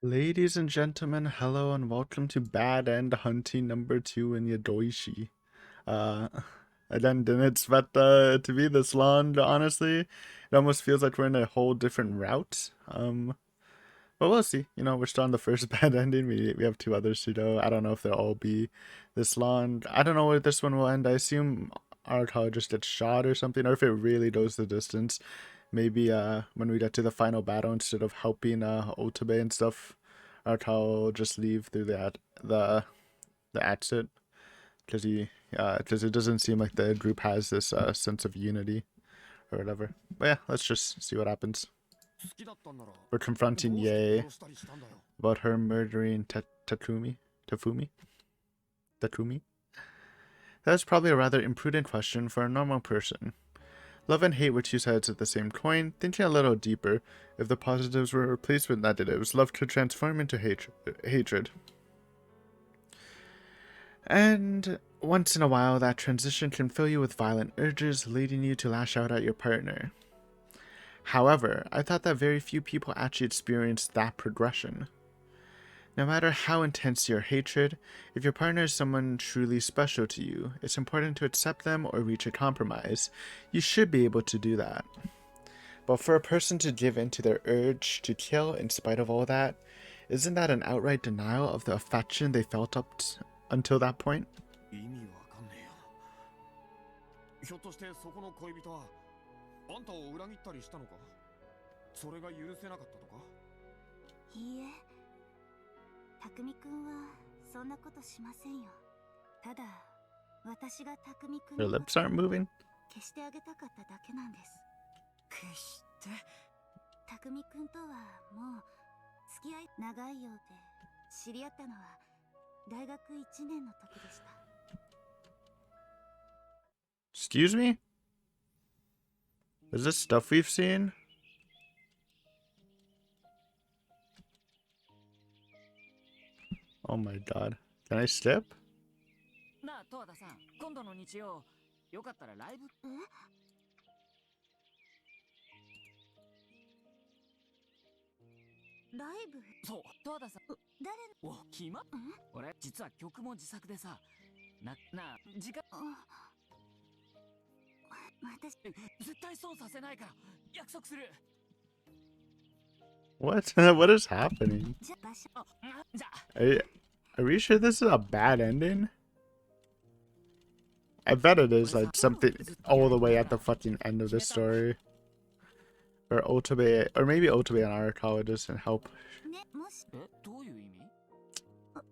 Ladies and gentlemen, hello and welcome to Bad End Hunting number 2 in Yoigoshi. Uh, I didn't expect to be this long, honestly. It almost feels like we're in a whole different route. But we'll see. You know, we're still on the first bad ending. We have two others to go. I don't know if they'll all be this long. I don't know where this one will end. I assume Arakawa just gets shot or something, or if it really goes the distance. Maybe when we get to the final battle, instead of helping Otabe and stuff, Arakawa will just leave through the exit because it doesn't seem like the group has this sense of unity or whatever. But yeah, let's just see what happens. We're confronting Yae about her murdering Takumi. That's probably a rather imprudent question for a normal person. Love and hate were two sides of the same coin. Thinking a little deeper, if the positives were replaced with negatives, love could transform into hatred. And once in a while, that transition can fill you with violent urges, leading you to lash out at your partner. However, I thought that very few people actually experienced that progression. No matter how intense your hatred, if your partner is someone truly special to you, it's important to accept them or reach a compromise. You should be able to do that. But for a person to give in to their urge to kill in spite of all that, isn't that an outright denial of the affection they felt until that point? あんたを裏切ったりしたのか？それが許せなかったとか？いいえ、匠くんはそんなことしませんよ。ただ、私が匠くん Their に lips aren't moving. 消してあげたかっただけなんです。消して？匠くんとはもう付き合い長いようで、知り合ったのは大学1年の時でした。Excuse me? Is this stuff we've seen? Oh my god. Can I skip? なあ、十和田さん、今度の日曜、よかったらライブ。ライブ？そう、十和田さん。誰の？お、決まっ。俺、実は曲も自作でさ。なあ、時間。私、What? 絶対損させないから、約束する。What? What is happening? じゃあ、Are we sure this is a bad ending? I bet it is like something all the way at the fucking end of the story. Or Otabe, or maybe Otabe and Arakawa doesn't help. ね、もし、どういう意味？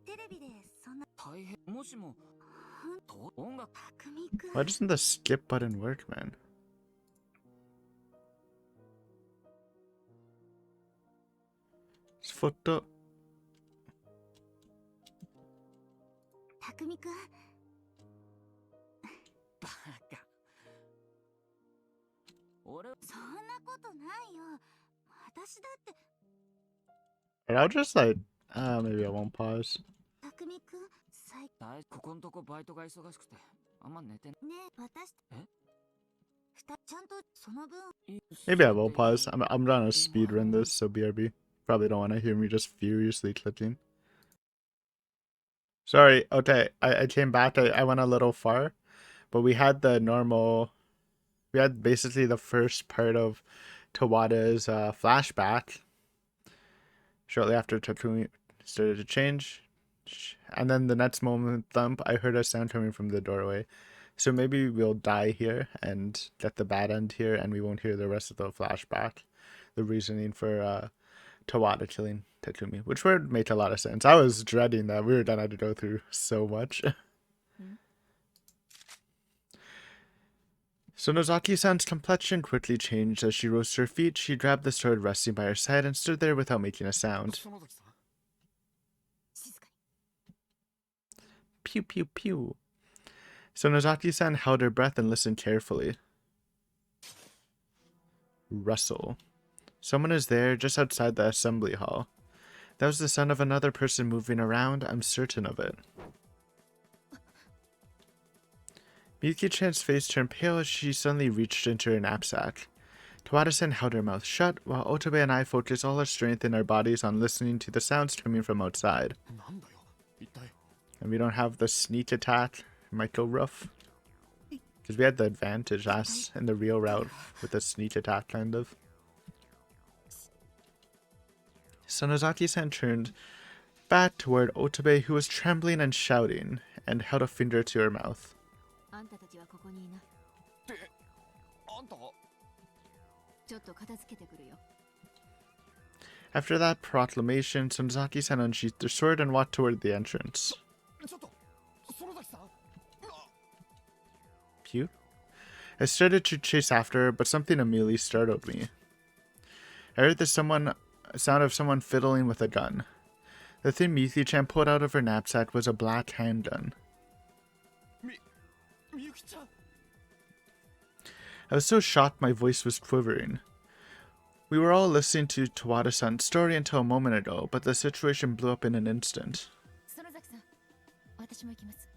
テレビでそんな大変。もしも、音楽。匠くん。 Why doesn't the skip button work, man? It's fucked up. 匠くん。バカ。俺、そんなことないよ。私だって。 And I'll just like, maybe I won't pause. 匠くん、ここんとこバイトが忙しくて、あんま寝てね。私。ちゃんとその分。 Maybe I will pause. I'm trying to speed run this, so BRB. Probably don't want to hear me just furiously clicking. Sorry, okay, I came back. I went a little far, but we had the normal. We had basically the first part of Tawada's flashback. Shortly after Takumi started to change. And then the next moment thump, I heard a sound coming from the doorway. So maybe we'll die here and get the bad end here, and we won't hear the rest of the flashback. The reasoning for Tawada killing Takumi, which would make a lot of sense. I was dreading that we were gonna have to go through so much. So Nozaki-san's complexion quickly changed as she rose to her feet. She grabbed the sword resting by her side and stood there without making a sound. Pew pew pew. So Nozaki-san held her breath and listened carefully. Rustle. Someone is there just outside the assembly hall. That was the sound of another person moving around, I'm certain of it. Miyuki-chan's face turned pale as she suddenly reached into her knapsack. Tawada-san held her mouth shut, while Otobe and I focused all our strength in our bodies on listening to the sounds coming from outside. なんだよ一体 And we don't have the sneak attack. It might go rough. Because we had the advantage last in the real route with the sneak attack, kind of. Sonozaki-san turned back toward Otobe, who was trembling and shouting, and held a finger to her mouth. あんたたちはここにいな。ってあんた ちょっと片付けてくるよ。 After that proclamation, Sonozaki-san unsheathed her sword and walked toward the entrance. ちょっと園崎さん Pew? I started to chase after her, but something immediately startled me. I heard the sound of someone fiddling with a gun. The thing Miyuki-chan pulled out of her knapsack was a black handgun. みゆきちゃん I was so shocked my voice was quivering. We were all listening to Tawada-san's story until a moment ago, but the situation blew up in an instant. 園崎さん、私も行きます。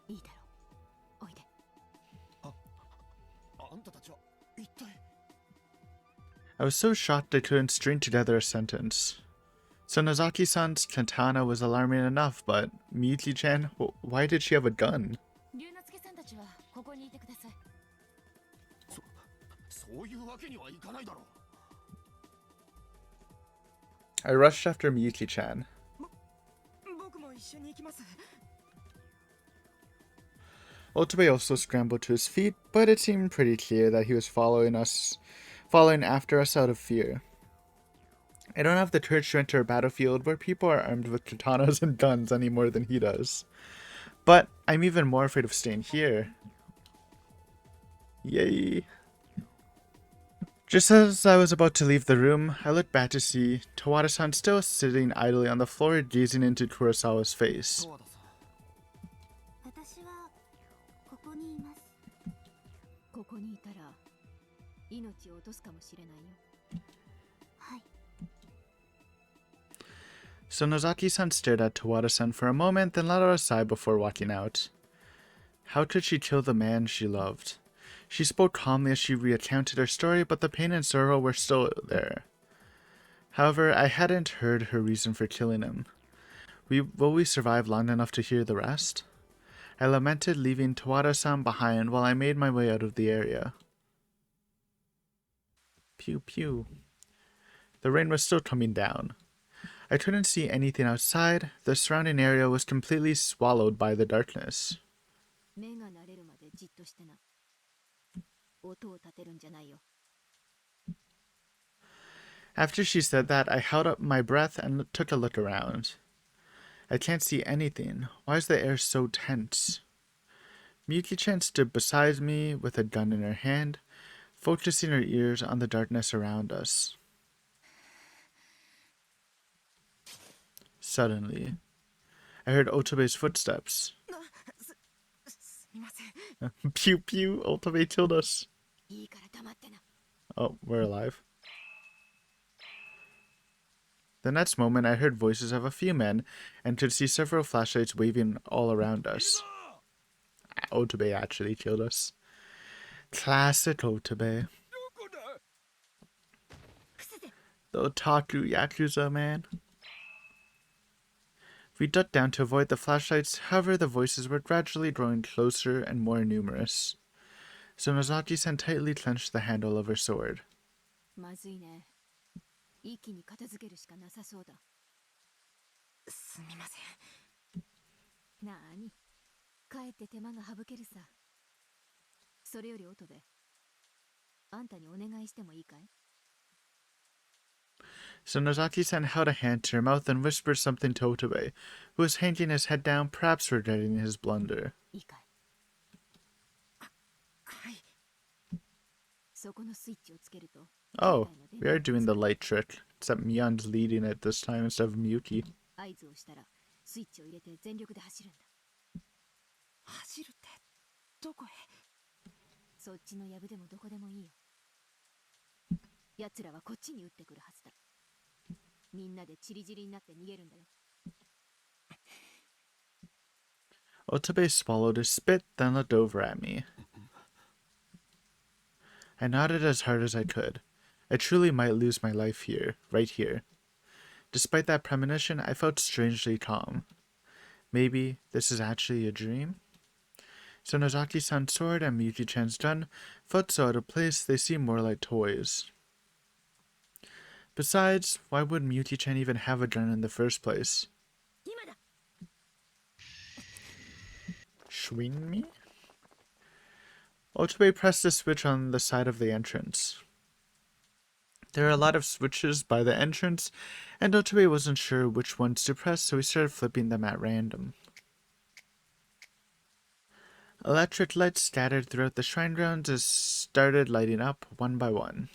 いいだろう。おいで。あんたたちは一体 I was so shocked I couldn't string together a sentence. Sonozaki-san's katana was alarming enough, but Miyuki-chan, why did she have a gun? 龍之介さんたちはここにいてください。そういうわけにはいかないだろう I rushed after Miyuki-chan. 僕も一緒に行きます Otobe also scrambled to his feet, but it seemed pretty clear that he was following after us out of fear. I don't have the courage to enter a battlefield where people are armed with katanas and guns any more than he does. But I'm even more afraid of staying here. Yay. Just as I was about to leave the room, I looked back to see Tawada-san still sitting idly on the floor, gazing into Kurosawa's face. 十和田さん私はここにいます。ここにいたら命を落とすかもしれないよ。はい。 Sonozaki-san stared at Tawada-san for a moment, then let out a sigh before walking out. How could she kill the man she loved? She spoke calmly as she recounted her story, but the pain and sorrow were still there. However, I hadn't heard her reason for killing him. Will we survive long enough to hear the rest? I lamented, leaving Tawada-san behind while I made my way out of the area. Pew pew. The rain was still coming down. I couldn't see anything outside. The surrounding area was completely swallowed by the darkness. 目が慣れるまでじっとしてな。音を立てるんじゃないよ。 After she said that, I held up my breath and took a look around. I can't see anything. Why is the air so tense? Miyuki-chan stood beside me with a gun in her hand, focusing her ears on the darkness around us. Suddenly, I heard Otobe's footsteps. すみません。 Pew pew, Otobe killed us. いいから黙ってな。 Oh, we're alive. The next moment, I heard voices of a few men and could see several flashlights waving all around us. Otobe actually killed us. Classic Otobe. どこだ The otaku yakuza man. We ducked down to avoid the flashlights, however the voices were gradually growing closer and more numerous. Sonozaki-san tightly clenched the handle of her sword. まずいね。一気に片付けるしかなさそうだ。すみませんなーに、かえって手間が省けるさ。それより音部、あんたにお願いしてもいいかい？ Sonozaki-san held a hand to her mouth and whispered something to Otobe, who was hanging his head down, perhaps regretting his blunder. いいかい？はい そこのスイッチをつけると。 Oh, we are doing the light trick, except Mion's leading it this time instead of Miyuki. 合図をしたらスイッチを入れて全力で走るんだ。走るってどこへそっちの藪でもどこでもいいよ。奴らはこっちに撃ってくるはずだ。みんなでチリチリになって逃げるんだよ。 Otobe swallowed his spit, then looked over at me. I nodded as hard as I could. I truly might lose my life here, right here. Despite that premonition, I felt strangely calm. Maybe this is actually a dream? So Nozaki-san's sword and Miyuki-chan's gun felt so out of place they seemed more like toys. Besides, why would Miyuki-chan even have a gun in the first place? Schwing me? Otobe pressed the switch on the side of the entrance. There are a lot of switches by the entrance, and Otobe wasn't sure which ones to press, so he started flipping them at random. Electric lights scattered throughout the shrine grounds as started lighting up one by one.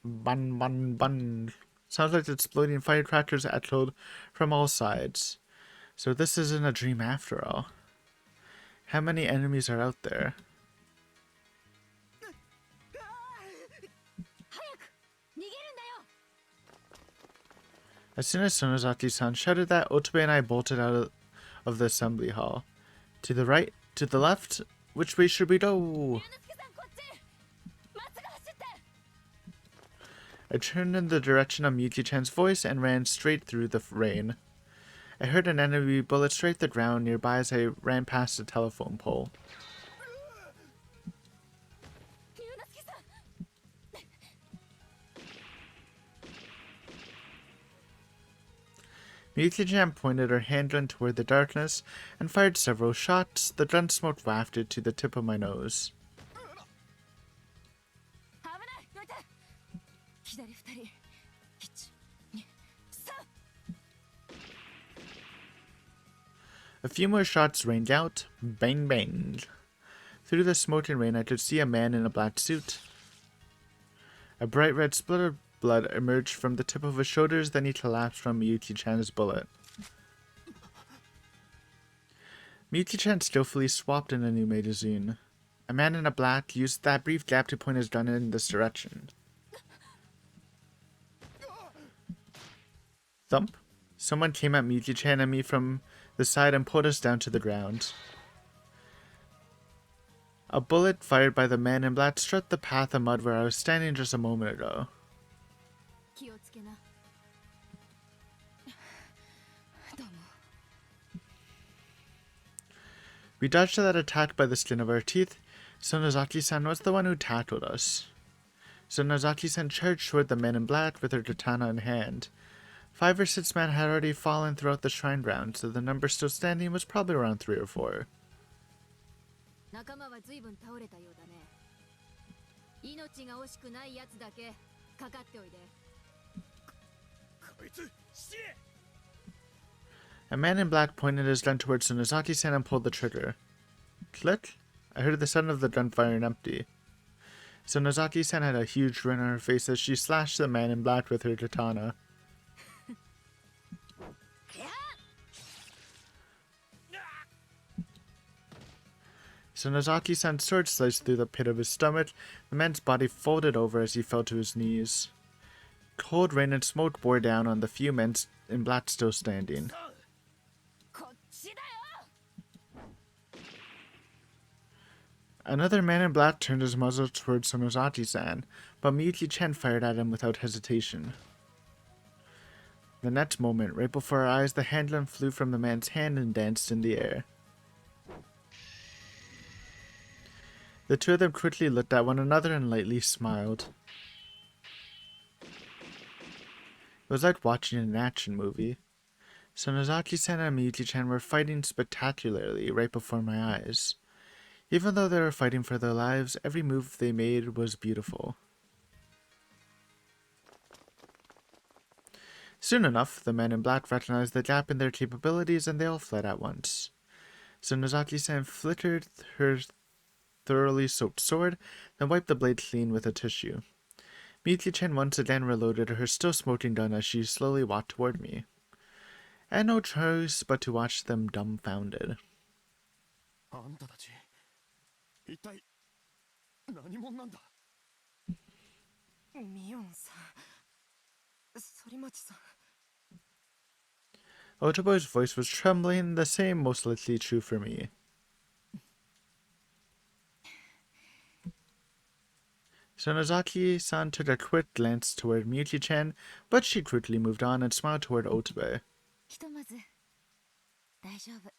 Bun bun bun. Sounds like exploding firecrackers echoed from all sides. So this isn't a dream after all. How many enemies are out there? As soon as Sonozaki-san shouted that, Otobe and I bolted out of the assembly hall. To the right, to the left, which way should we go? I turned in the direction of Miyuki-chan's voice and ran straight through the rain. I heard an enemy bullet strike the ground nearby as I ran past a telephone pole. Miyuki-chan pointed her handgun toward the darkness and fired several shots. The gun smoke wafted to the tip of my nose. A few more shots rained out. Bang bang. Through the smoke and rain I could see a man in a black suit. A bright red split of blood emerged from the tip of his shoulders, then he collapsed from Miyuki-chan's bullet. Miyuki-chan skillfully swapped in a new magazine. A man in a black used that brief gap to point his gun in this direction. Thump. Someone came at Miyuki-chan and me from the side and pulled us down to the ground. A bullet fired by the man in black struck the path of mud where I was standing just a moment ago. We dodged that attack by the skin of our teeth. Sonozaki-san was the one who tackled us. Sonozaki-san charged toward the man in black with her katana in hand. 5 or 6 men had already fallen throughout the shrine ground, so the number still standing was probably around 3 or 4. A man in black pointed his gun towards Sonozaki-san and pulled the trigger. Click! I heard the sound of the gun firing empty. Sonozaki-san had a huge grin on her face as she slashed the man in black with her katana. Sonozaki-san's sword sliced through the pit of his stomach. The man's body folded over as he fell to his knees. Cold rain and smoke bore down on the few men in black still standing. Another man in black turned his muzzle towards Sonozaki-san, but Miyuki-chan fired at him without hesitation. The next moment, right before our eyes, the handgun flew from the man's hand and danced in the air. The two of them quickly looked at one another and lightly smiled. It was like watching an action movie. Sonozaki-san and Miyuki-chan were fighting spectacularly right before my eyes. Even though they were fighting for their lives, every move they made was beautiful. Soon enough, the men in black recognized the gap in their capabilities and they all fled at once. Sonozaki-san flickered her thoroughly soaked sword, then wiped the blade clean with a tissue. Miyuki-chan once again reloaded her still smoking gun as she slowly walked toward me. I had no choice but to watch them dumbfounded. Otobo's voice was trembling, the same most likely true for me. So Nozaki-san took a quick glance toward Miyuki-chan, but she quickly moved on and smiled toward Otube. ひとまず大丈夫。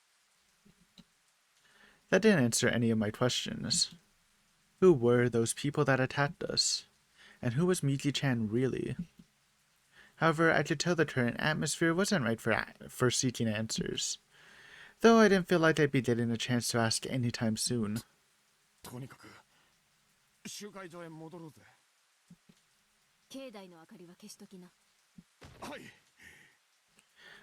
That didn't answer any of my questions. Who were those people that attacked us? And who was Miyuki-chan really? However, I could tell the current atmosphere wasn't right for seeking answers. Though I didn't feel like I'd be getting a chance to ask anytime soon. とにかく集会所へ戻ろうぜ。境内の明かりは消しときな。はい。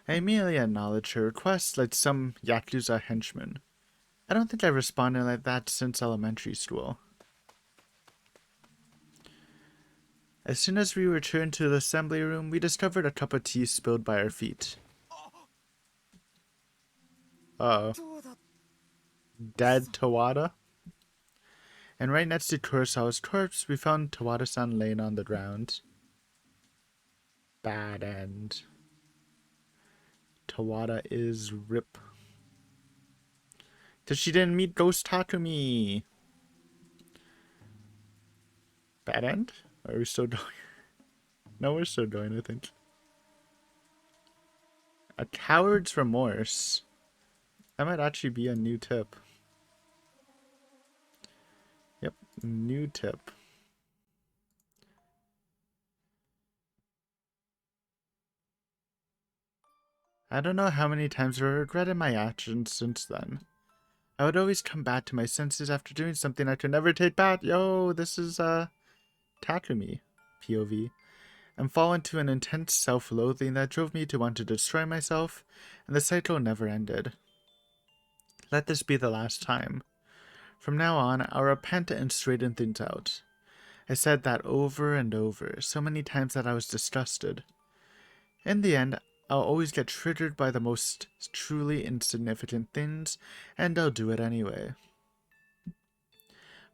I immediately acknowledged her request like some Yakuza henchman. I don't think I've responded like that since elementary school. As soon as we returned to the assembly room, we discovered a cup of tea spilled by our feet. Uh-oh. そうだ。 Dead Tawada? And right next to Kurosawa's corpse, we found Tawada-san laying on the ground. Bad end. Tawada is RIP. Because she didn't meet Ghost Takumi. Bad end? Are we still going? No, we're still going, I think. A coward's remorse. That might actually be a new tip. Yep, new tip. I don't know how many times I've regretted my actions since then. I would always come back to my senses after doing something I could never take back. Yo, this is, Takumi, POV. And fall into an intense self-loathing that drove me to want to destroy myself, and the cycle never ended. Let this be the last time. From now on, I'll repent and straighten things out. I said that over and over, so many times that I was disgusted. In the end, I'll always get triggered by the most truly insignificant things, and I'll do it anyway.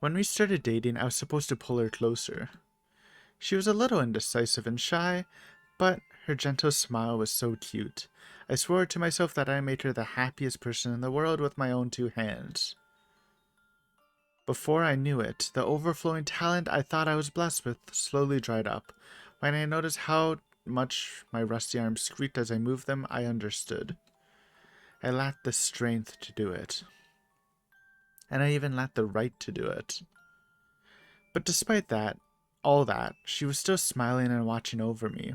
When we started dating, I was supposed to pull her closer. She was a little indecisive and shy, but her gentle smile was so cute. I swore to myself that I made her the happiest person in the world with my own two hands. Before I knew it, the overflowing talent I thought I was blessed with slowly dried up. When I noticed how much my rusty arms squeaked as I moved them, I understood. I lacked the strength to do it. And I even lacked the right to do it. But despite that, all that, she was still smiling and watching over me.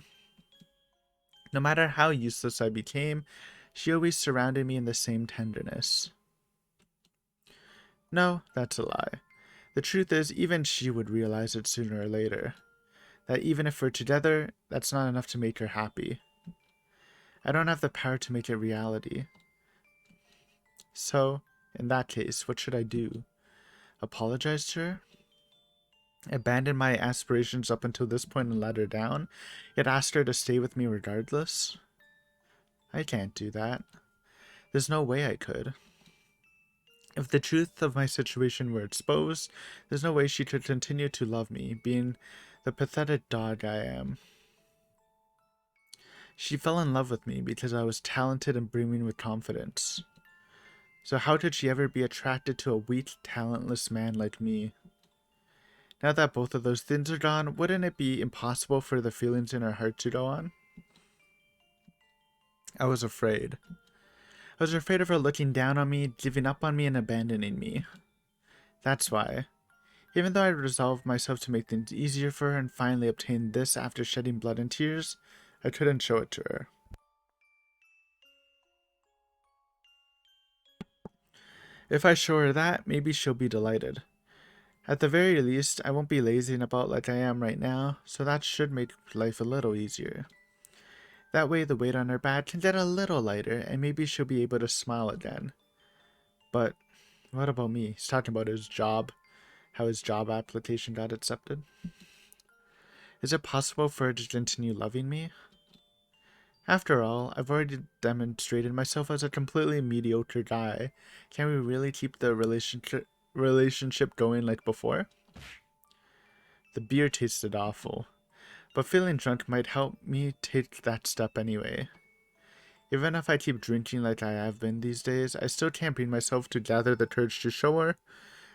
No matter how useless I became, she always surrounded me in the same tenderness. No, that's a lie. The truth is, even she would realize it sooner or later. That even if we're together, that's not enough to make her happy. I don't have the power to make it reality. So, in that case, what should I do? Apologize to her? Abandon my aspirations up until this point and let her down, yet ask her to stay with me regardless? I can't do that. There's no way I could. If the truth of my situation were exposed, there's no way she could continue to love me, being the pathetic dog I am. She fell in love with me because I was talented and brimming with confidence. So how could she ever be attracted to a weak, talentless man like me? Now that both of those things are gone, wouldn't it be impossible for the feelings in her heart to go on? I was afraid. I was afraid of her looking down on me, giving up on me, and abandoning me. That's why, even though I resolved myself to make things easier for her and finally obtained this after shedding blood and tears, I couldn't show it to her. If I show her that, maybe she'll be delighted. At the very least, I won't be lazing about like I am right now, so that should make life a little easier. That way the weight on her back can get a little lighter, and maybe she'll be able to smile again. But what about me? He's talking about his job, how his job application got accepted. Is it possible for her to continue loving me? After all, I've already demonstrated myself as a completely mediocre guy. Can we really keep the relationship going like before? The beer tasted awful, but feeling drunk might help me take that step anyway. Even if I keep drinking like I have been these days, I still can't bring myself to gather the courage to show her.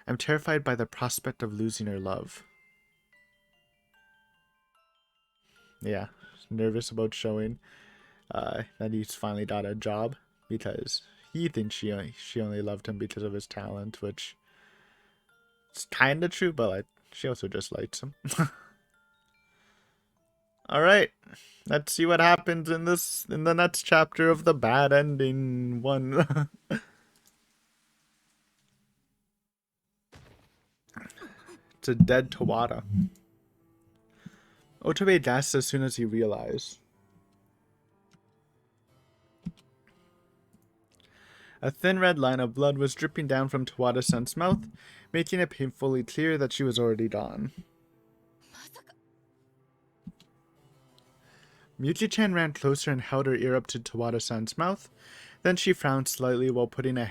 I'm terrified by the prospect of losing her love. yeah, nervous about showing that he's finally got a job, because he thinks she only loved him because of his talent, which is kind of true, but like she also just likes him. All right, let's see what happens in the next chapter of the bad ending one. It's a dead Tawada. Otobe gasped as soon as he realized. A thin red line of blood was dripping down from Tawada-san's mouth, making it painfully clear that she was already gone. Miyuki-chan ran closer and held her ear up to Tawada-san's mouth. Then she frowned slightly while putting a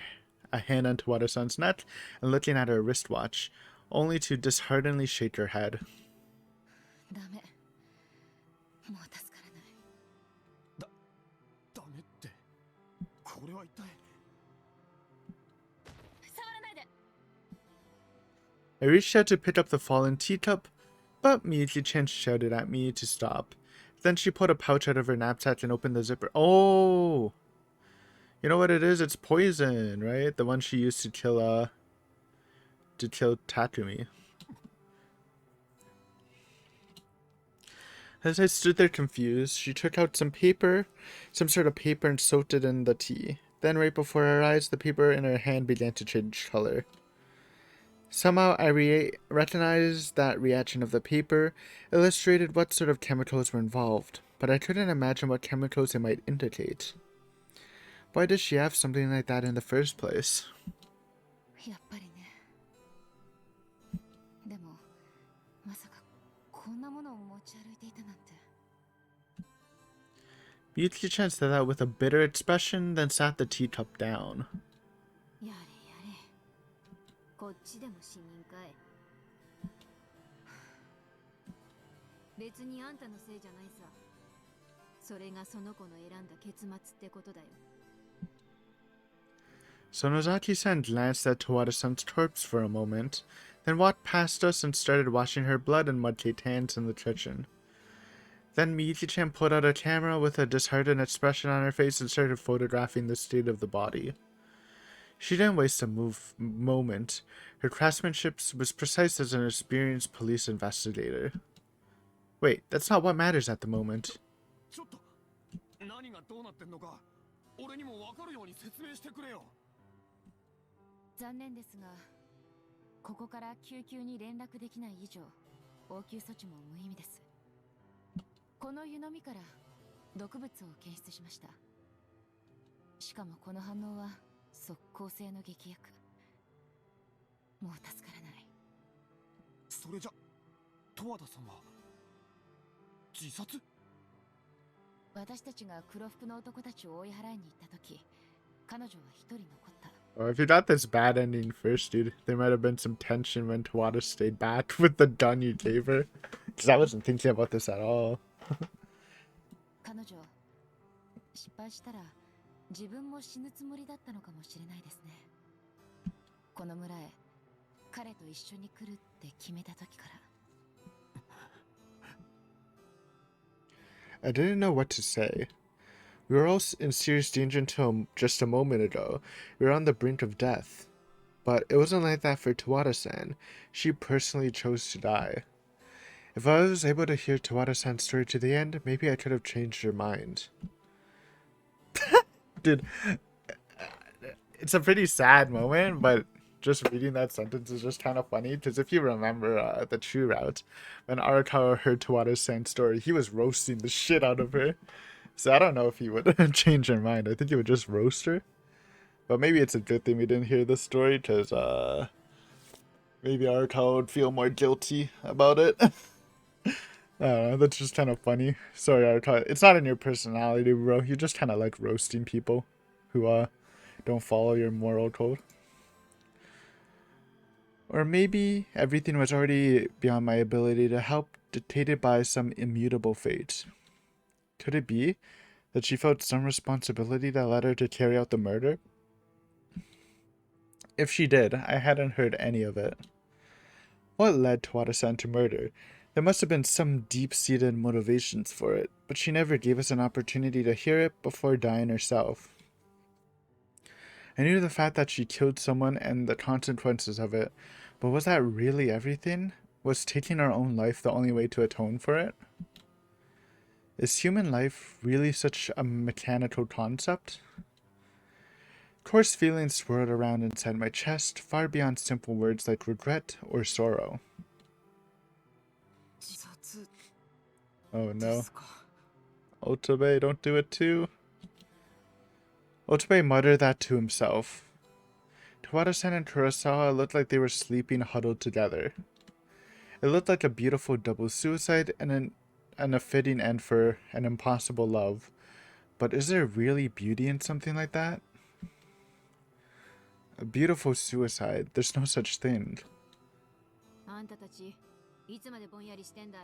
hand on Tawada-san's neck and looking at her wristwatch, only to dishearteningly shake her head. ダメ。もう助からない。ダメって。これは一体。触らないで。 I reached out to pick up the fallen teacup, but Miyuki-chan shouted at me to stop. Then she pulled a pouch out of her knapsack and opened the zipper. Oh! You know what it is? It's poison, right? The one she used to kill Takumi. As I stood there confused, she took out some sort of paper, and soaked it in the tea. Then right before her eyes, the paper in her hand began to change color. Somehow I recognized that reaction of the paper illustrated what sort of chemicals were involved, but I couldn't imagine what chemicals it might indicate. Why does she have something like that in the first place? やっぱりね。でも、まさかこんなものを持ち歩いていたなんて。Miyuki-chan said that with a bitter expression, then sat the teacup down. やれやれ。こっちでも死人かい。別にあんたのせいじゃないさ。それがその子の選んだ結末ってことだよ。Sonozaki-san glanced at Tawada-san's corpse for a moment, then walked past us and started washing her blood and mud-caked hands in the kitchen. Then Miyuki-chan pulled out a camera with a disheartened expression on her face and started photographing the state of the body. She didn't waste a moment. Her craftsmanship was precise as an experienced police investigator. Wait, that's not what matters at the moment. ちょっと。何がどうなってんのか。俺にもわかるように説明してくれよ。残念ですが、ここから救急に連絡できない以上、応急措置も無意味です。この湯飲みから毒物を検出しました。しかもこの反応は即効性の劇薬。もう助からない。それじゃ、十和田さんは自殺？私たちが黒服の男たちを追い払いに行った時、彼女は一人残った。Oh, if you got this bad ending first, dude, there might have been some tension when Tawada stayed back with the gun you gave her. Because I wasn't thinking about this at all. 彼女、失敗したら自分も死ぬつもりだったのかもしれないですね。この村へ彼と一緒に来るって決めた時から。I didn't know what to say. We were all in serious danger until just a moment ago. We were on the brink of death. But it wasn't like that for Tawada-san. She personally chose to die. If I was able to hear Tawada-san's story to the end, maybe I could have changed her mind. Dude, it's a pretty sad moment, but just reading that sentence is just kind of funny, because if you remember the True Route, when Arakawa heard Tawada-san's story, he was roasting the shit out of her. So I don't know if he would change her mind. I think he would just roast her. But maybe it's a good thing we didn't hear this story, because maybe Arakawa would feel more guilty about it. I don't know, that's just kind of funny. Sorry, Arakawa. It's not in your personality, bro. You just kind of like roasting people who don't follow your moral code. Or maybe everything was already beyond my ability to help, dictated by some immutable fate. Could it be that she felt some responsibility that led her to carry out the murder? If she did, I hadn't heard any of it. What led Tawada-san to murder? There must have been some deep-seated motivations for it, but she never gave us an opportunity to hear it before dying herself. I knew the fact that she killed someone and the consequences of it, but was that really everything? Was taking our own life the only way to atone for it? Is human life really such a mechanical concept? Coarse feelings swirled around inside my chest, far beyond simple words like regret or sorrow. Oh no. Otobe, don't do it too. Otobe muttered that to himself. Tawada-san and Kurosawa looked like they were sleeping huddled together. It looked like a beautiful double suicide and a fitting end for an impossible love. But is there really beauty in something like that? A beautiful suicide. There's no such thing. あんたたちいつまでぼんやりしてんだい。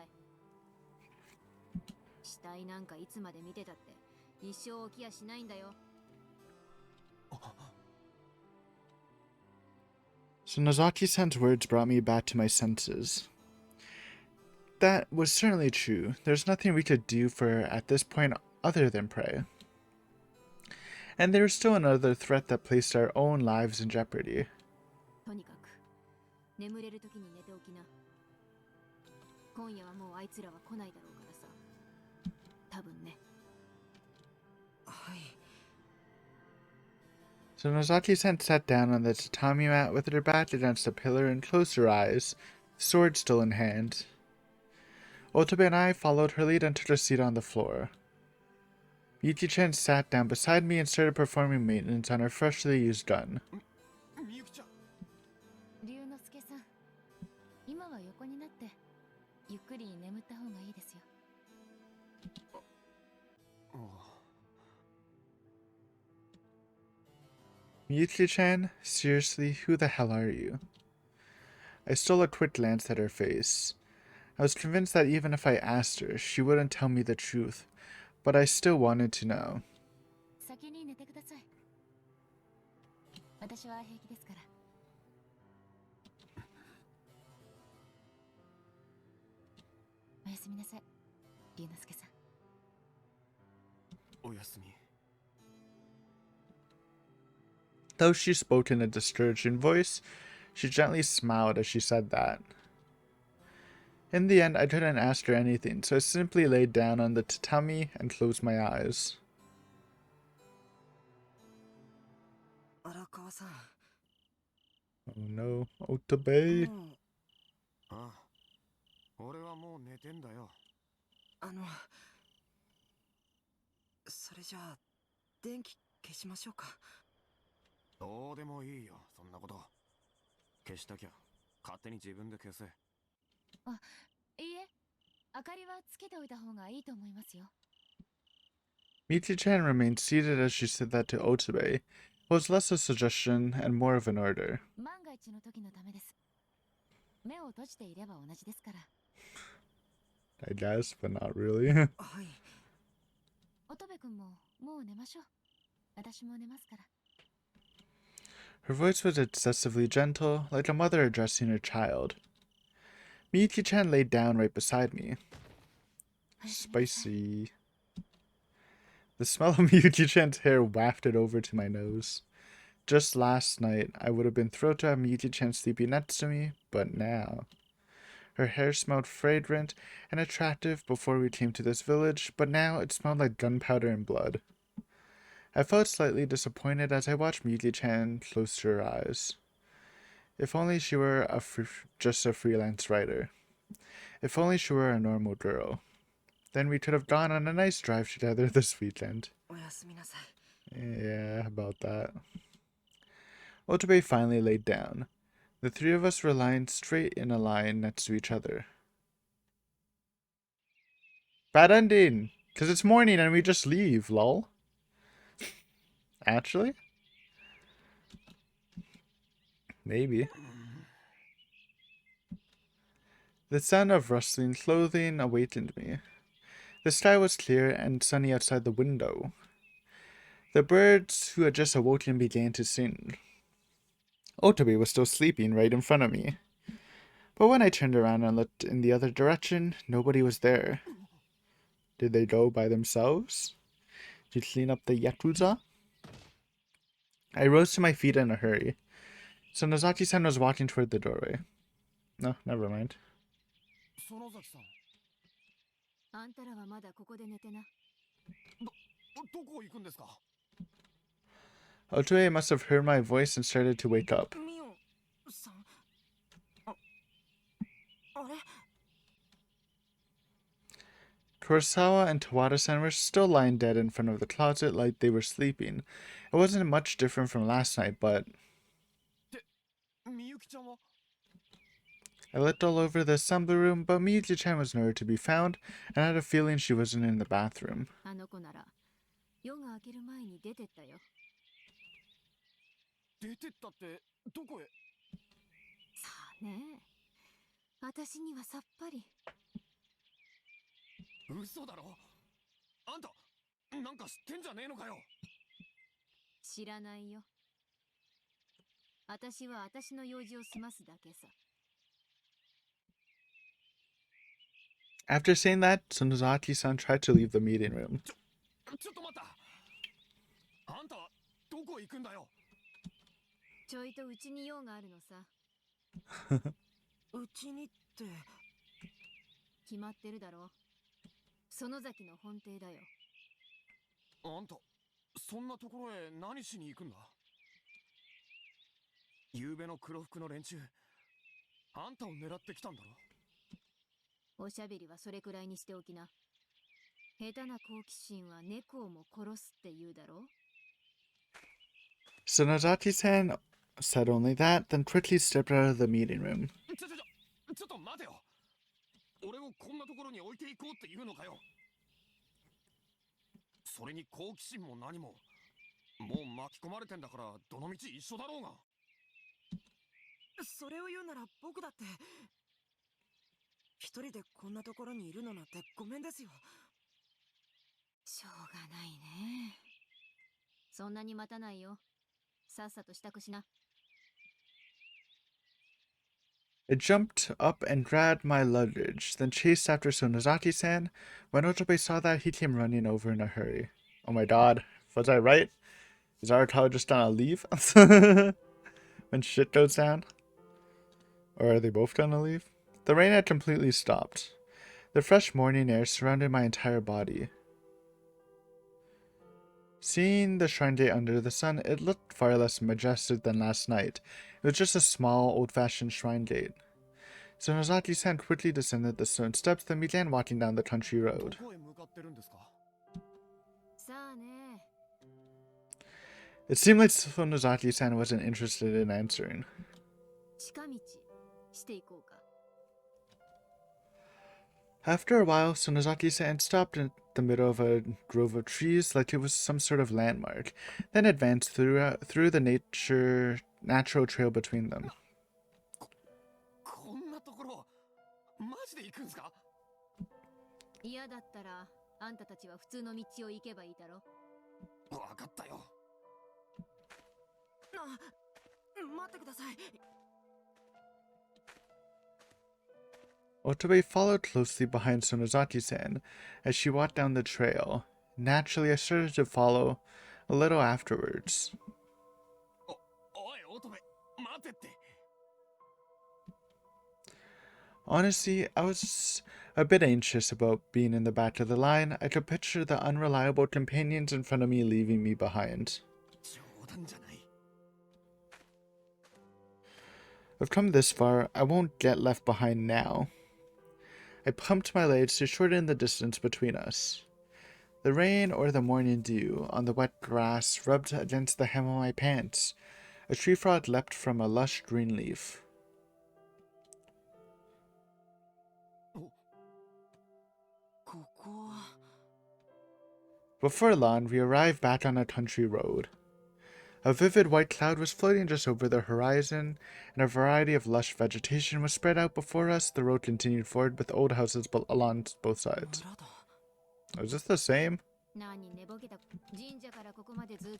死体なんかいつまで見てたって一生起きやしないんだよ。So Nozaki-san's words brought me back to my senses. That was certainly true. There's nothing we could do for her at this point other than pray. And there was still another threat that placed our own lives in jeopardy. とにかく眠れる時に寝ておきな。今夜はもうあいつらは来ないだろうからさ。多分ね。はい。So Nozaki-san sat down on the tatami mat with her back against a pillar and closed her eyes, sword still in hand. Otobe and I followed her lead and took a seat on the floor. Yuki-chan sat down beside me and started performing maintenance on her freshly used gun. 龍之介さん、今は横になってゆっくり眠った方がいいですよ。Miyuki-chan, seriously, who the hell are you? I stole a quick glance at her face. I was convinced that even if I asked her, she wouldn't tell me the truth, but I still wanted to know. 先に寝てください。私は平気ですから。おやすみなさい、龍之介さん。おやすみ。Though she spoke in a discouraging voice, she gently smiled as she said that. In the end, I couldn't ask her anything, so I simply laid down on the tatami and closed my eyes. 荒川さん。Oh no, Otobe. ああ、俺はもう寝てんだよ。それじゃあ電気消しましょうか。どうでもいいよ、そんなこと。消したきゃ勝手に自分で消せ。あ、いいえ、明かりはつけておいた方がいいと思いますよ。Miki-chan remained seated as she said that to Otobe. It was less a suggestion and more of an order. 万が一の時のためです。目を閉じていれば同じですから。I guess, but not really. はい。乙部君ももう寝ましょう。私も寝ますから。Her voice was excessively gentle, like a mother addressing her child. Miyuki-chan laid down right beside me. Spicy. The smell of Miyuki-chan's hair wafted over to my nose. Just last night, I would have been thrilled to have Miyuki-chan sleeping next to me, but now... Her hair smelled fragrant and attractive before we came to this village, but now it smelled like gunpowder and blood. I felt slightly disappointed as I watched Miyuki-chan close her eyes. If only she were just a freelance writer. If only she were a normal girl. Then we could have gone on a nice drive together this weekend. おやすみなさい。 Yeah, about that. Otobe finally laid down. The three of us were lying straight in a line next to each other. Bad ending! Because it's morning and we just leave, lol. Actually? Maybe. The sound of rustling clothing awakened me. The sky was clear and sunny outside the window. The birds who had just awoken began to sing. Otobe was still sleeping right in front of me. But when I turned around and looked in the other direction, nobody was there. Did they go by themselves to clean up the Yakuza? I rose to my feet in a hurry. So Nozaki-san was walking toward the doorway. No, never mind. 園崎さん、あんたらはまだここで寝てな。どこ行くんですか？ Otoe must have heard my voice and started to wake up. ミオさん、あれ Kurosawa and Tawada-san were still lying dead in front of the closet like they were sleeping. It wasn't much different from last night, but みゆきちゃんは I looked all over the assembly room, but Miyuki-chan was nowhere to be found, and I had a feeling she wasn't in the bathroom. あの子なら夜が明ける前に出てったよ。出てったってどこへ？さあねえ。私にはさっぱり。嘘だろ？あんたなんか知ってんじゃねえのかよ。知らないよ。私は私の用事を済ますだけさ。After saying that, Sonozaki-san tried to leave the meeting room. ちょっと待った。あんたはどこ行くんだよ。ちょいとうちに用があるのさ。うちにって。決まってるだろ。園崎の本邸だよ。あんたそんなところへ何しに行くんだ？昨べの黒服の連中、あんたを狙ってきたんだろ。おしゃべりはそれくらいにしておきな。下手な好奇心は猫をも殺すって言うだろ。Sonozaki-san said only that, then quickly stepped out of the meeting room. ちょっと待てよ。俺をこんなところに置いていこうって言うのかよ。それに好奇心も何も、もう巻き込まれてんだからどのみち一緒だろうが。それを言うなら僕だって。一人でこんなところにいるのなんてごめんですよ。しょうがないね。そんなに待たないよ。さっさと支度しな。I jumped up and grabbed my luggage, then chased after Sonozaki-san. When Otobe saw that, he came running over in a hurry. Oh my god, was I right? Is Arakawa just gonna leave? When shit goes down? Or are they both gonna leave? The rain had completely stopped. The fresh morning air surrounded my entire body. Seeing the shrine gate under the sun, it looked far less majestic than last night. It was just a small, old-fashioned shrine gate. So Nozaki-san quickly descended the stone steps, then began walking down the country road. どこへ向かってるんですか？さあね。It seemed like Sonozaki-san wasn't interested in answering. 近道していこうか。After a while, Sonozaki-san stopped in the middle of a grove of trees like it was some sort of landmark, then advanced through the natural trail between them. こんなところ、マジで行くんすか？嫌だったらあんたたちは普通の道を行けばいいだろ。わかったよ。待ってください。Otobe followed closely behind Sonozaki-san as she walked down the trail. Naturally, I started to follow a little afterwards. おい、乙部、待てって。Honestly, I was a bit anxious about being in the back of the line. I could picture the unreliable companions in front of me leaving me behind. 冗談じゃない。 I've come this far, I won't get left behind now. I pumped my legs to shorten the distance between us. The rain or the morning dew on the wet grass rubbed against the hem of my pants. A tree frog leapt from a lush green leaf. ここは。 Before long, we arrived back on a country road. A vivid white cloud was floating just over the horizon, and a variety of lush vegetation was spread out before us. The road continued forward with old houses along both sides. Is this the same?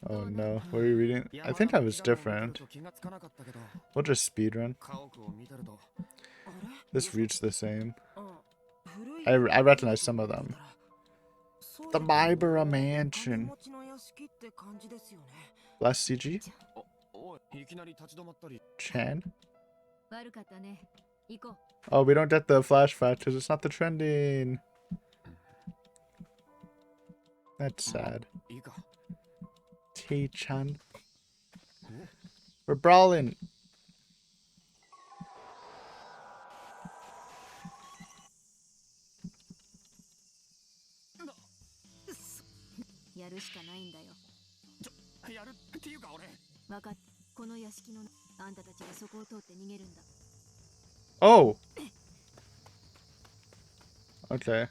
Oh no, what are you reading? I think that was different. We'll just speedrun. This reads the same. I recognize some of them. The Mibara Mansion. Bless CG. おい、いきなり立ち止まったり。Chan. 悪かったね。行こう。 Oh, we don't get the flashback because it's not the trending. That's sad. いいか。 Tay-chan. We're brawling. やるしかないんだよ。やるっていうか俺。分かった。この屋敷のあんたたちがそこを通って逃げるんだ。 Oh. Okay.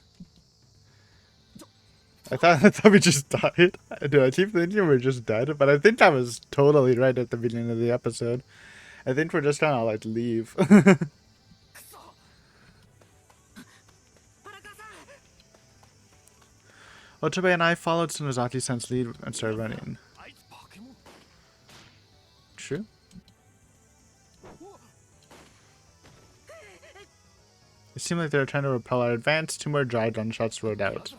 I thought we just died. Dude, I keep thinking we're just dead, but I think I was totally right at the beginning of the episode. I think we're just gonna like leave. Otobe and I followed Tsunezaki-san's lead and started running. True. It seemed like they were trying to repel our advance. 2 more dry gunshots rode out.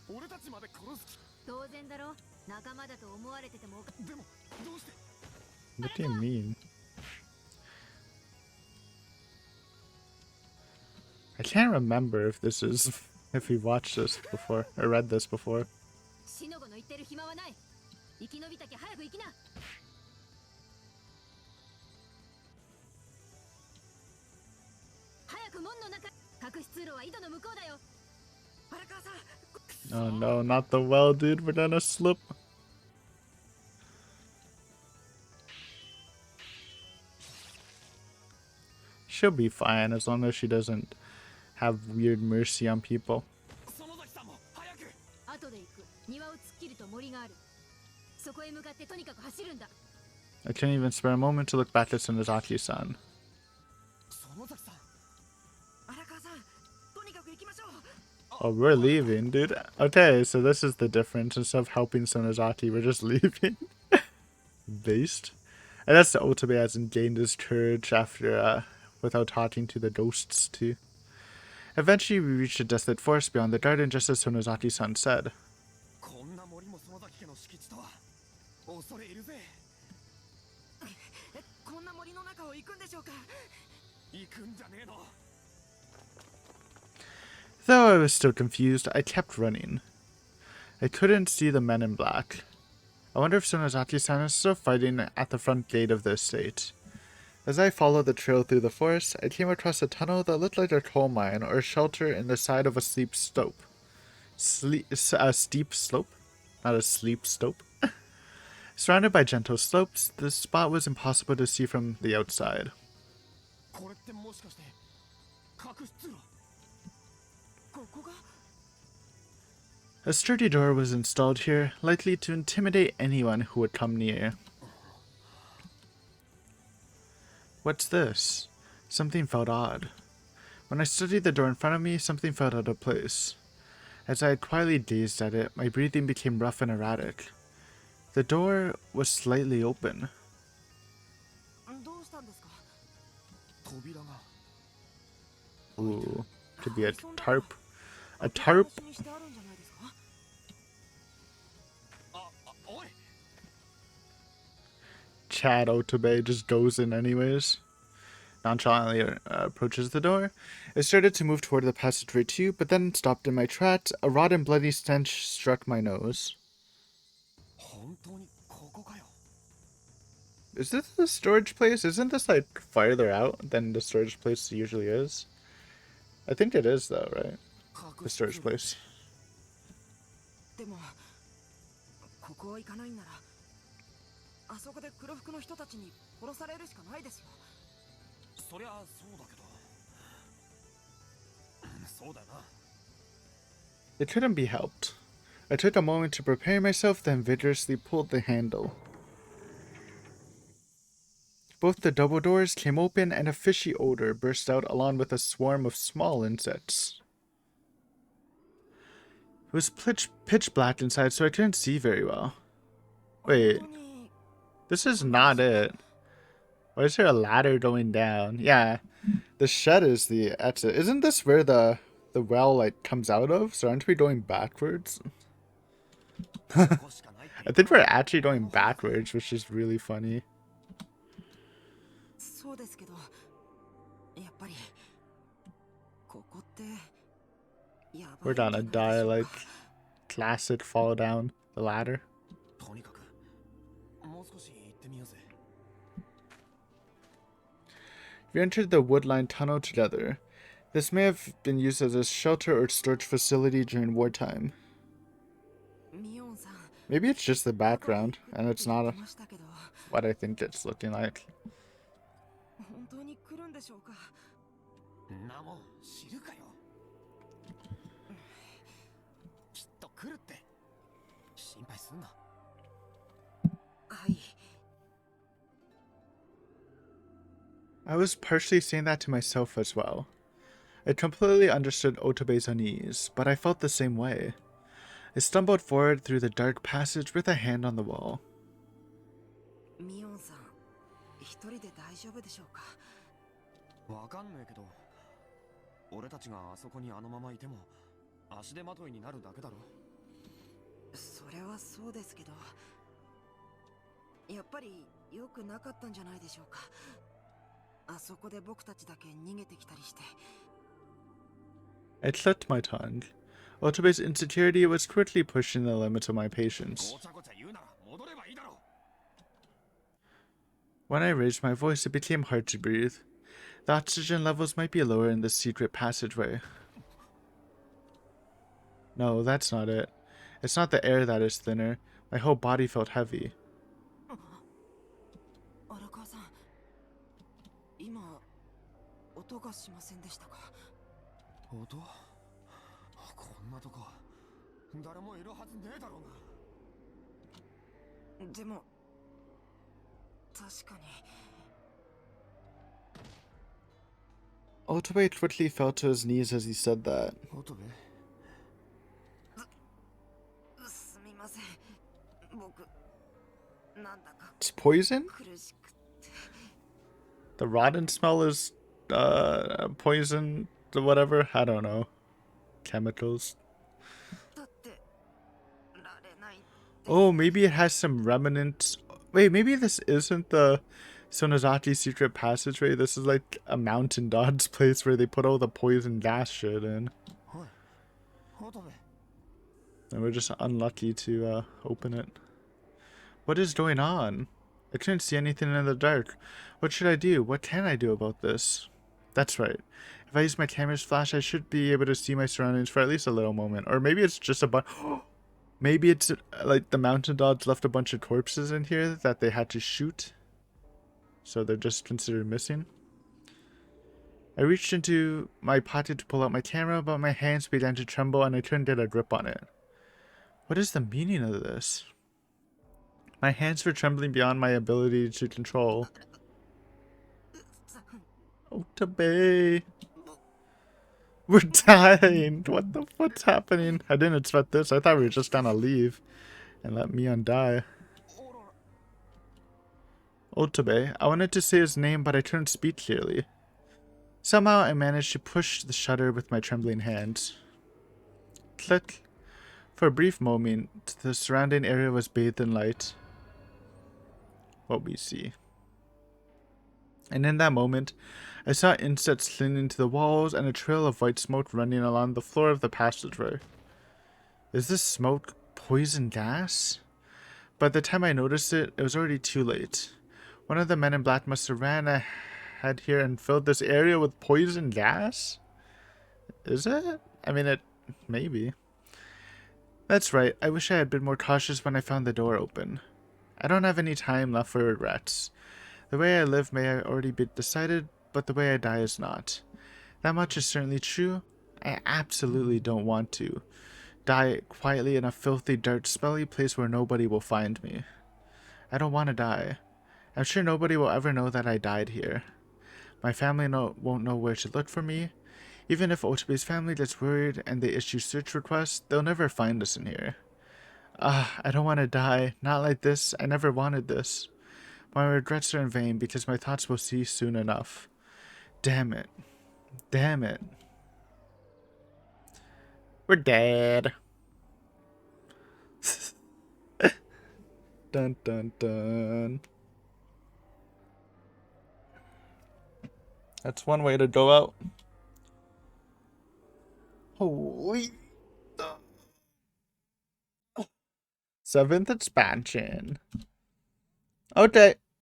俺たちまで殺す。当然だろ。仲間だと思われてても。でもどうして。 What do you mean? I can't remember if this is if we watched this before or read this before. シノゴの言ってる暇はない。生き延びたき早く行きな。早く門の中。隠し通路は井戸の向こうだよ。荒川さん。 Oh no, not the well, dude. We're gonna slip. She'll be fine as long as she doesn't have weird mercy on people. 園崎さんも早く。後で行く。庭を突っ切ると森がある。そこへ向かってとにかく走るんだ。 I couldn't even spare a moment to look back at Tsunezaki-san. 園崎さん。荒川さん、とにかく行きましょう。 Oh, we're leaving, dude. Okay, so this is the difference. Instead of helping Sonozaki, we're just leaving. Based. And that's the Otobe hasn't gained his courage after, without talking to the ghosts, too. Eventually, we reached a desolate forest beyond the garden, just as Sonozaki-san said. こんな森も園崎家の敷地とは。恐れ入るぜ。こんな森の中を行くんでしょうか。行くんじゃねえの。 Though I was still confused, I kept running. I couldn't see the men in black. I wonder if Sonozaki-san is still fighting at the front gate of the estate. As I followed the trail through the forest, I came across a tunnel that looked like a coal mine or a shelter in the side of a steep slope. A steep slope? Not a sleep slope. Surrounded by gentle slopes, the spot was impossible to see from the outside. これってもしかして隠し通路。 ここが。 A sturdy door was installed here, likely to intimidate anyone who would come near. What's this? Something felt odd. When I studied the door in front of me, something felt out of place. As I had quietly gazed at it, my breathing became rough and erratic. The door was slightly open. どうしたんですか。扉が。 Ooh, could be a tarp. A tarp? おい。 Chad Otobe just goes in anyways. Nonchalantly approaches the door. I started to move toward the passageway too, but then stopped in my tracks. A raw and bloody stench struck my nose. 本当にここかよ。 Is this the storage place? Isn't this like farther out than the storage place usually is? I think it is though, right? The storage place. でもここは行かないんならあそこで黒服の人たちに殺されるしかないですよ。そりゃそうだけど。そうだな。 It couldn't be helped. I took a moment to prepare myself, then vigorously pulled the handle. Both the double doors came open and a fishy odor burst out along with a swarm of small insects. It was pitch black inside, so I couldn't see very well. Wait, this is not it. Why is there a ladder going down? Yeah, The shed is the exit. Isn't this where the well like comes out of? So aren't we going backwards? ここしかないって言 I った think ら we're actually going backwards, which is really funny. そうですけど、やっぱりここってやば We're いんじゃな gonna いで die しょう like か。 classic fall down the ladder. とにかくもう少し行ってみようぜ。 We entered the wood-lined tunnel together. This may have been used as a shelter or storage facility during wartime. ミオンさん、 Maybe it's just the どこか background, 行く and って it's 言っ not てましたけど、 what I think it's looking like. 本当に来るんでしょうか。なもん知るかよ。きっと来るって。心配すんな。はい。 I was partially saying that to myself as well. I completely understood Otobe's unease, but I felt the same way. I stumbled forward through the dark passage with a hand on the wall. ミオンさん、一人で大丈夫でしょうか。わかんねえけど、俺たちがあそこにあのままいても足手まといになるだけだろ。それはそうですけど、やっぱり良くなかったんじゃないでしょうか。あそこで僕たちだけ逃げてきたりして。 I clicked my tongue. Otobe's insecurity was quickly pushing the limits of my patience. ごちゃごちゃ言うなら戻ればいいだろ。 When I raised my voice, it became hard to breathe. The oxygen levels might be lower in this secret passageway. No, that's not it. It's not the air that is thinner. My whole body felt heavy. 荒川さん、今音がしませんでしたか。音？こんなとこ誰もいるはずねえだろうが。でも確かに。 Otobe quickly fell to his knees as he said that. 音部？すみません。僕なんだか It's poison? 苦しくて。 The rotten smell is poison or whatever. I don't know. Chemicals. だってられない。 Oh, maybe it has some remnants. Wait, maybe this isn't the Sonozaki secret passageway. This is like a mountain dodge place where they put all the poison gas shit in. おい、音部。 And we're just unlucky to open it. What is going on? I couldn't see anything in the dark. What should I do? What can I do about this? That's right. If I use my camera's flash, I should be able to see my surroundings for at least a little moment. Or maybe it's just a bunch... Maybe it's like the mountain dogs left a bunch of corpses in here that they had to shoot. So they're just considered missing. I reached into my pocket to pull out my camera, but my hands began to tremble and I couldn't get a grip on it. What is the meaning of this? My hands were trembling beyond my ability to control. Otabe. We're dying. What the fuck's happening? I didn't expect this. I thought we were just gonna leave and let Mion die. Otabe. I wanted to say his name, but I couldn't speak clearly. Somehow I managed to push the shutter with my trembling hands. Click. For a brief moment, the surrounding area was bathed in light. What we see. And in that moment, I saw insects clinging to the walls and a trail of white smoke running along the floor of the passageway. Is this smoke poison gas? By the time I noticed it, it was already too late. One of the men in black must have ran ahead here and filled this area with poison gas? Is it? I mean, it... maybe. That's right, I wish I had been more cautious when I found the door open. I don't have any time left for regrets. The way I live may already be decided, but the way I die is not. That much is certainly true. I absolutely don't want to die quietly in a filthy, dirt, smelly place where nobody will find me. I don't want to die. I'm sure nobody will ever know that I died here. My family won't know where to look for me. Even if Otobe's family gets worried and they issue search requests, they'll never find us in here. I don't want to die. Not like this. I never wanted this. My regrets are in vain because my thoughts will cease soon enough. Damn it. Damn it. We're dead. Dun dun dun. That's one way to go out. Holy. 7th expansion. Okay.